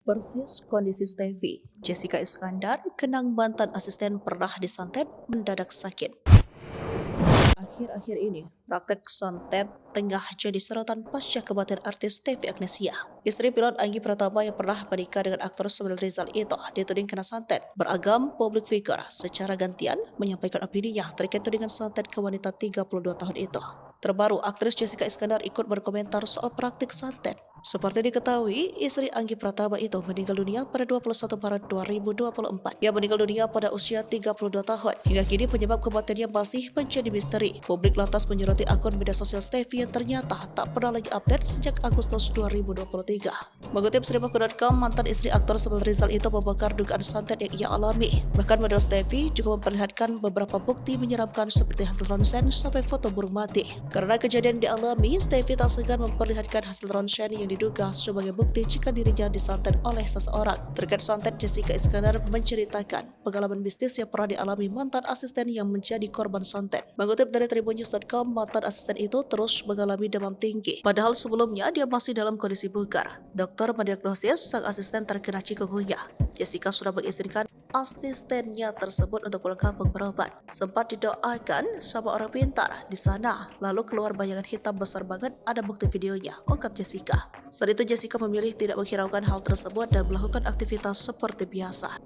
Persis kondisi Stevie, Jessica Iskandar, kenang mantan asisten pernah disantet mendadak sakit. Akhir-akhir ini, praktek santet tengah jadi sorotan pasca kematian artis Stevie Agnesia. Istri pilot Anggi Pratama yang pernah menikah dengan aktor Samuel Rizal itu dituding kena santet. Beragam public figure secara gantian menyampaikan opininya terkait tudingan santet ke wanita 32 tahun itu. Terbaru, aktris Jessica Iskandar ikut berkomentar soal praktik santet. Seperti diketahui, istri Anggi Pratama itu meninggal dunia pada 21 Maret 2024. Ia meninggal dunia pada usia 32 tahun. Hingga kini penyebab kematiannya masih menjadi misteri. Publik lantas menyoroti akun media sosial Stevie yang ternyata tak pernah lagi update sejak Agustus 2023. Mengutip Seribuku.com, mantan istri aktor Samuel Rizal itu membongkar dugaan santet yang ia alami. Bahkan model Stevie juga memperlihatkan beberapa bukti menyeramkan seperti hasil ronsen sampai foto burung mati. Karena kejadian dialami, Stevie tak segan memperlihatkan hasil ronsen yang diduga sebagai bukti jika dirinya disantet oleh seseorang. Terkait santet, Jessica Iskandar menceritakan pengalaman bisnis yang pernah dialami mantan asisten yang menjadi korban santet. Mengutip dari Tribunnews.com, mantan asisten itu terus mengalami demam tinggi. Padahal sebelumnya dia masih dalam kondisi bugar. Dokter mendiagnosis sang asisten terkena chikungunya. Jessica sudah mengizinkan asistennya tersebut untuk pulang kampung berobat. Sempat didoakan sama orang pintar di sana, lalu keluar bayangan hitam besar banget, ada bukti videonya, ungkap Jessica. Saat itu Jessica memilih tidak menghiraukan hal tersebut dan melakukan aktivitas seperti biasa.